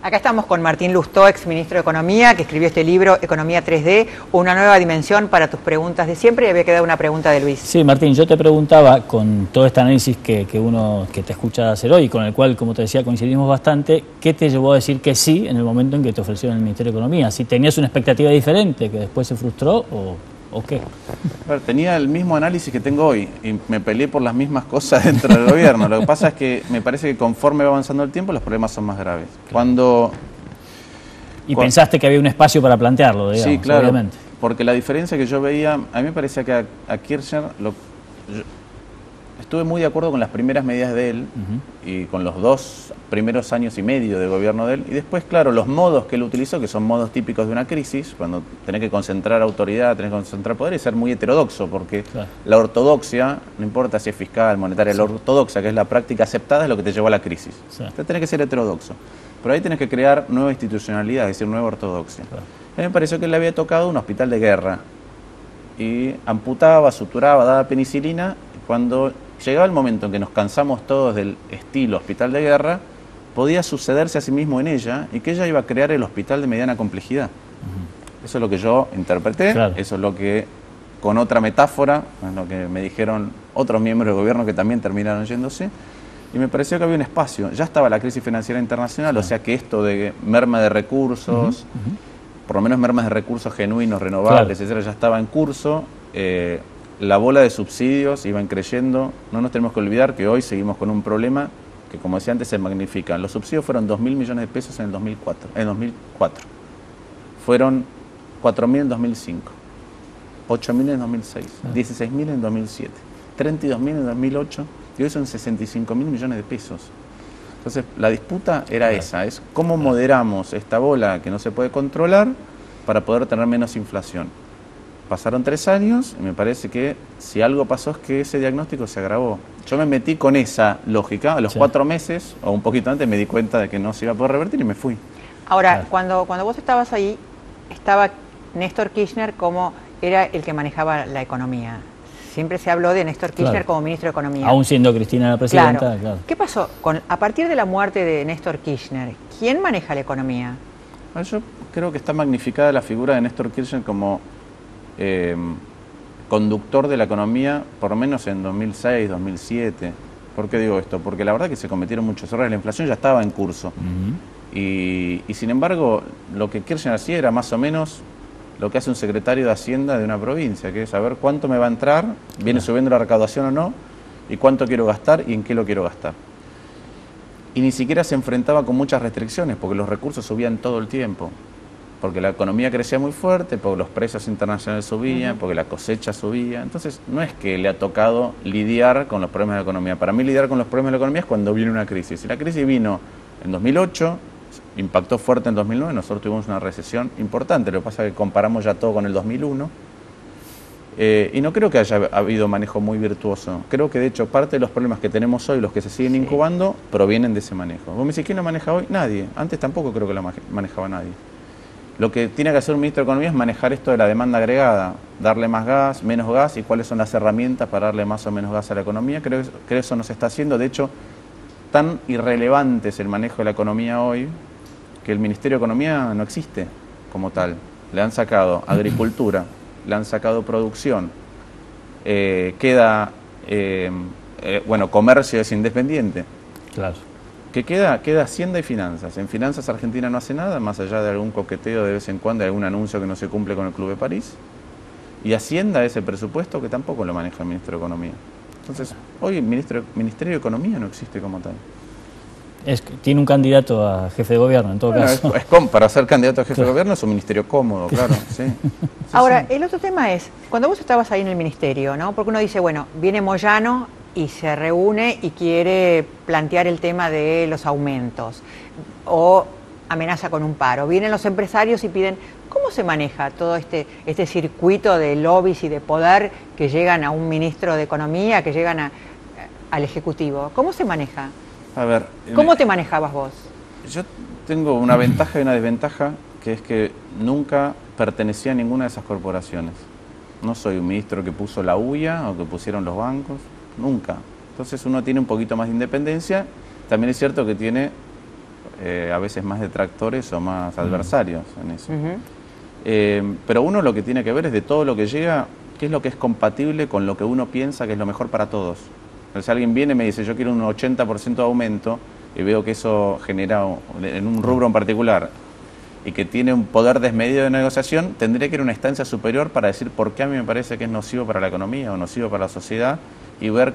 Acá estamos con Martín Lustó, ex ministro de Economía, que escribió este libro, Economía 3D, una nueva dimensión para tus preguntas de siempre, y había quedado una pregunta de Luis. Sí, Martín, yo te preguntaba, con todo este análisis que te escucha hacer hoy, con el cual, como te decía, coincidimos bastante, ¿qué te llevó a decir que sí en el momento en que te ofrecieron el Ministerio de Economía? ¿Si tenías una expectativa diferente que después se frustró o qué? A ver, tenía el mismo análisis que tengo hoy y me peleé por las mismas cosas dentro del gobierno. Lo que pasa es que me parece que conforme va avanzando el tiempo los problemas son más graves. Y pensaste que había un espacio para plantearlo, digamos, sí, claro, obviamente. Porque la diferencia que yo veía, a mí me parecía que a Kirchner, estuve muy de acuerdo con las primeras medidas de él y con los 2 primeros años y medio de gobierno de él. Y después, claro, los modos que él utilizó, que son modos típicos de una crisis, cuando tenés que concentrar autoridad, tenés que concentrar poder, y ser muy heterodoxo, porque la ortodoxia, no importa si es fiscal, monetaria, la ortodoxia, que es la práctica aceptada, es lo que te llevó a la crisis. Entonces tenés que ser heterodoxo. Pero ahí tenés que crear nueva institucionalidad, es decir, nueva ortodoxia. A mí me pareció que le había tocado un hospital de guerra. Y amputaba, suturaba, daba penicilina. Cuando llegaba el momento en que nos cansamos todos del estilo hospital de guerra, podía sucederse a sí mismo en ella y que ella iba a crear el hospital de mediana complejidad. Eso es lo que yo interpreté, eso es lo que, con otra metáfora, es lo que me dijeron otros miembros del gobierno que también terminaron yéndose. Y me pareció que había un espacio. Ya estaba la crisis financiera internacional, o sea que esto de merma de recursos, por lo menos mermas de recursos genuinos, renovables, etcétera, ya estaba en curso. La bola de subsidios iban creyendo. No nos tenemos que olvidar que hoy seguimos con un problema que, como decía antes, se magnifican. Los subsidios fueron 2.000 millones de pesos en el 2004. Fueron 4.000 en 2005. 8.000 en 2006. 16.000 en 2007. 32.000 en 2008. Y hoy son 65.000 millones de pesos. Entonces, la disputa era esa, es cómo moderamos esta bola que no se puede controlar para poder tener menos inflación. Pasaron 3 años y me parece que si algo pasó es que ese diagnóstico se agravó. Yo me metí con esa lógica, a los 4 meses, o un poquito antes, me di cuenta de que no se iba a poder revertir y me fui. Ahora, cuando vos estabas ahí, estaba Néstor Kirchner como era el que manejaba la economía. Siempre se habló de Néstor Kirchner como ministro de Economía. Aún siendo Cristina la presidenta, claro. ¿Qué pasó? A partir de la muerte de Néstor Kirchner, ¿quién maneja la economía? Yo creo que está magnificada la figura de Néstor Kirchner como conductor de la economía, por lo menos en 2006, 2007. ¿Por qué digo esto? Porque la verdad que se cometieron muchos errores. La inflación ya estaba en curso. Y sin embargo, lo que Kirchner hacía era más o menos lo que hace un secretario de Hacienda de una provincia, que es saber cuánto me va a entrar, viene subiendo la recaudación o no, y cuánto quiero gastar y en qué lo quiero gastar. Y ni siquiera se enfrentaba con muchas restricciones, porque los recursos subían todo el tiempo, porque la economía crecía muy fuerte, porque los precios internacionales subían, porque la cosecha subía. Entonces, no es que le ha tocado lidiar con los problemas de la economía. Para mí, lidiar con los problemas de la economía es cuando viene una crisis. Y la crisis vino en 2008, impactó fuerte en 2009, nosotros tuvimos una recesión importante, lo que pasa es que comparamos ya todo con el 2001, y no creo que haya habido manejo muy virtuoso. Creo que de hecho parte de los problemas que tenemos hoy, los que se siguen incubando, provienen de ese manejo. Vos me decís, ¿quién lo maneja hoy? Nadie. Antes tampoco creo que lo manejaba nadie. Lo que tiene que hacer un ministro de Economía es manejar esto de la demanda agregada, darle más gas, menos gas, y cuáles son las herramientas para darle más o menos gas a la economía. Creo que eso no se está haciendo. De hecho, tan irrelevante es el manejo de la economía hoy, que el Ministerio de Economía no existe como tal. Le han sacado agricultura, le han sacado producción, comercio es independiente. Claro. ¿Qué queda? Queda Hacienda y Finanzas. En Finanzas Argentina no hace nada, más allá de algún coqueteo de vez en cuando, de algún anuncio que no se cumple con el Club de París. Y Hacienda es el presupuesto que tampoco lo maneja el Ministro de Economía. Entonces, hoy el Ministerio de Economía no existe como tal. Tiene un candidato a jefe de gobierno, en todo caso. Para ser candidato a jefe de gobierno es un ministerio cómodo, claro. Sí. Ahora, el otro tema es, cuando vos estabas ahí en el ministerio, ¿no? Porque uno dice, bueno, viene Moyano y se reúne y quiere plantear el tema de los aumentos o amenaza con un paro. Vienen los empresarios y piden, ¿cómo se maneja todo este circuito de lobbies y de poder que llegan a un ministro de Economía, que llegan al Ejecutivo? ¿Cómo se maneja? A ver, ¿cómo te manejabas vos? Yo tengo una ventaja y una desventaja, que es que nunca pertenecía a ninguna de esas corporaciones. No soy un ministro que puso la UIA o que pusieron los bancos, nunca. Entonces uno tiene un poquito más de independencia. También es cierto que tiene a veces más detractores o más adversarios en eso. Pero uno lo que tiene que ver es de todo lo que llega, qué es lo que es compatible con lo que uno piensa que es lo mejor para todos. Si alguien viene y me dice, yo quiero un 80% de aumento, y veo que eso genera en un rubro en particular, y que tiene un poder desmedido de negociación, tendría que ir a una instancia superior para decir por qué a mí me parece que es nocivo para la economía o nocivo para la sociedad, y ver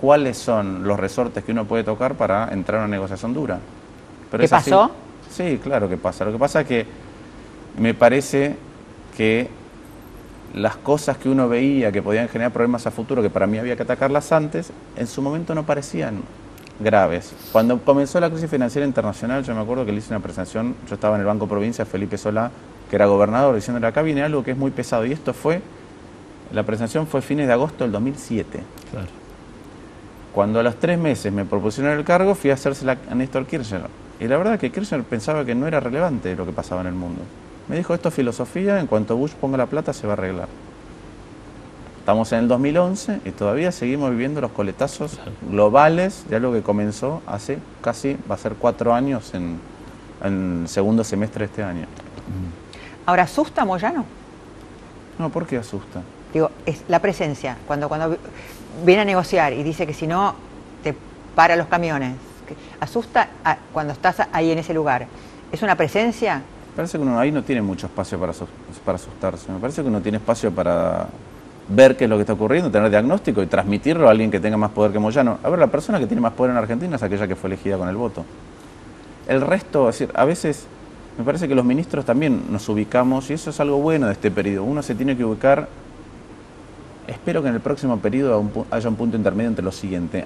cuáles son los resortes que uno puede tocar para entrar a una negociación dura. Pero ¿Qué pasó? Sí, claro que pasa. Lo que pasa es que me parece que las cosas que uno veía que podían generar problemas a futuro, que para mí había que atacarlas antes, en su momento no parecían graves. Cuando comenzó la crisis financiera internacional, yo me acuerdo que le hice una presentación, yo estaba en el Banco Provincia, Felipe Solá, que era gobernador, diciéndole, acá viene algo que es muy pesado, y esto fue, la presentación fue fines de agosto del 2007. Claro. Cuando a los 3 meses me propusieron el cargo, fui a hacérsela a Néstor Kirchner, y la verdad es que Kirchner pensaba que no era relevante lo que pasaba en el mundo. Me dijo, esto es filosofía, en cuanto Bush ponga la plata se va a arreglar. Estamos en el 2011 y todavía seguimos viviendo los coletazos globales de algo que comenzó hace casi, va a ser 4 años en el segundo semestre de este año. Ahora, ¿asusta Moyano? No, ¿por qué asusta? Digo, es la presencia, cuando viene a negociar y dice que si no te para los camiones, ¿asusta cuando estás ahí en ese lugar? ¿Es una presencia? Parece que uno ahí no tiene mucho espacio para asustarse. Me parece que uno tiene espacio para ver qué es lo que está ocurriendo, tener diagnóstico y transmitirlo a alguien que tenga más poder que Moyano. A ver, la persona que tiene más poder en Argentina es aquella que fue elegida con el voto. El resto, es decir, a veces me parece que los ministros también nos ubicamos, y eso es algo bueno de este periodo. Uno se tiene que ubicar, espero que en el próximo periodo haya un punto intermedio entre lo siguiente.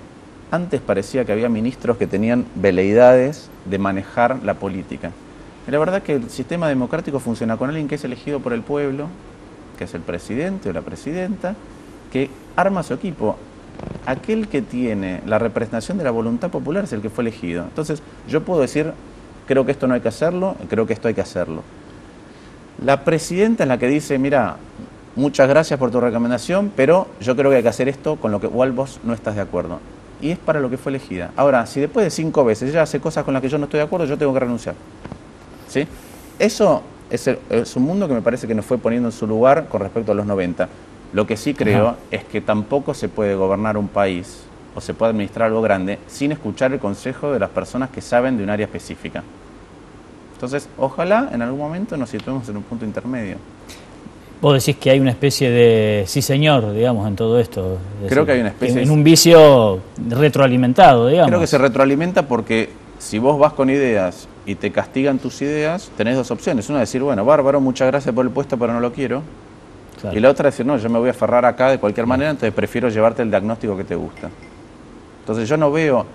Antes parecía que había ministros que tenían veleidades de manejar la política. Y la verdad que el sistema democrático funciona con alguien que es elegido por el pueblo, que es el presidente o la presidenta, que arma su equipo. Aquel que tiene la representación de la voluntad popular es el que fue elegido. Entonces, yo puedo decir, creo que esto no hay que hacerlo, creo que esto hay que hacerlo. La presidenta es la que dice, mira, muchas gracias por tu recomendación, pero yo creo que hay que hacer esto con lo que igual vos no estás de acuerdo. Y es para lo que fue elegida. Ahora, si después de 5 veces ella hace cosas con las que yo no estoy de acuerdo, yo tengo que renunciar. ¿Sí? Eso es un mundo que me parece que nos fue poniendo en su lugar con respecto a los 90. Lo que sí creo es que tampoco se puede gobernar un país o se puede administrar algo grande sin escuchar el consejo de las personas que saben de un área específica. Entonces, ojalá en algún momento nos situemos en un punto intermedio. Vos decís que hay una especie de sí señor, digamos, en todo esto. Creo que hay una especie... En un vicio retroalimentado, digamos. Creo que se retroalimenta porque si vos vas con ideas y te castigan tus ideas, tenés 2 opciones. Una es decir, bueno, bárbaro, muchas gracias por el puesto, pero no lo quiero. Claro. Y la otra es decir, no, yo me voy a aferrar acá de cualquier manera, entonces prefiero llevarte el diagnóstico que te gusta. Entonces yo no veo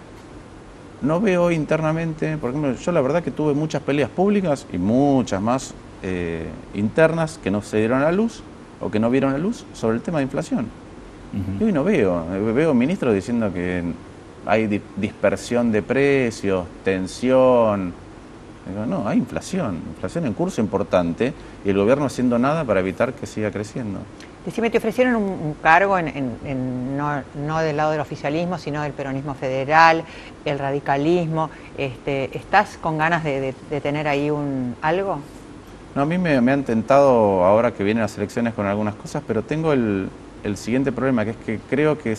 hoy internamente, por ejemplo, yo la verdad que tuve muchas peleas públicas y muchas más internas que no se dieron a la luz o que no vieron a la luz sobre el tema de inflación. Y hoy no veo ministros diciendo que hay dispersión de precios, tensión. Digo, no, hay inflación en curso importante y el gobierno haciendo nada para evitar que siga creciendo. Decime, te ofrecieron un cargo no del lado del oficialismo, sino del peronismo federal, el radicalismo. ¿Estás con ganas de tener ahí algo? No, a mí me han tentado ahora que vienen las elecciones con algunas cosas, pero tengo el siguiente problema, que es que creo que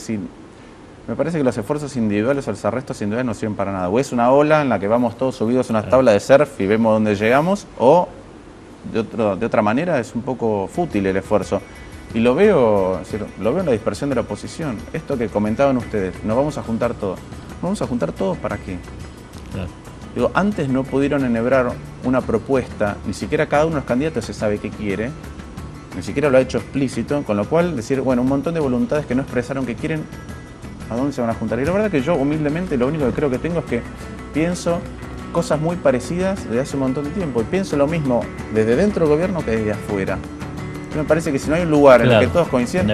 me parece que los esfuerzos individuales o los arrestos individuales no sirven para nada. O es una ola en la que vamos todos subidos a una tabla de surf y vemos dónde llegamos, o de otra manera es un poco fútil el esfuerzo. Y lo veo en la dispersión de la oposición. Esto que comentaban ustedes, nos vamos a juntar todos. ¿Vamos a juntar todos para qué? Claro. Digo, antes no pudieron enhebrar una propuesta, ni siquiera cada uno de los candidatos se sabe qué quiere, ni siquiera lo ha hecho explícito, con lo cual decir, bueno, un montón de voluntades que no expresaron que quieren, ¿a dónde se van a juntar? Y la verdad que yo humildemente lo único que creo que tengo es que pienso cosas muy parecidas desde hace un montón de tiempo, y pienso lo mismo desde dentro del gobierno que desde afuera. Me parece que si no hay un lugar en el que todos coinciden...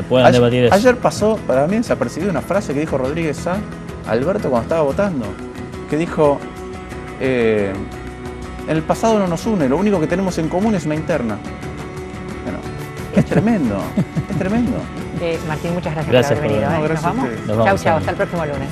Ayer pasó, para mí, desapercibido una frase que dijo Rodríguez Sá a Alberto cuando estaba votando, que dijo, en el pasado no nos une, lo único que tenemos en común es una interna. Bueno, es tremendo, es tremendo. Martín, muchas gracias por haber venido. No, ¿Nos vamos? Chau, hasta el próximo lunes.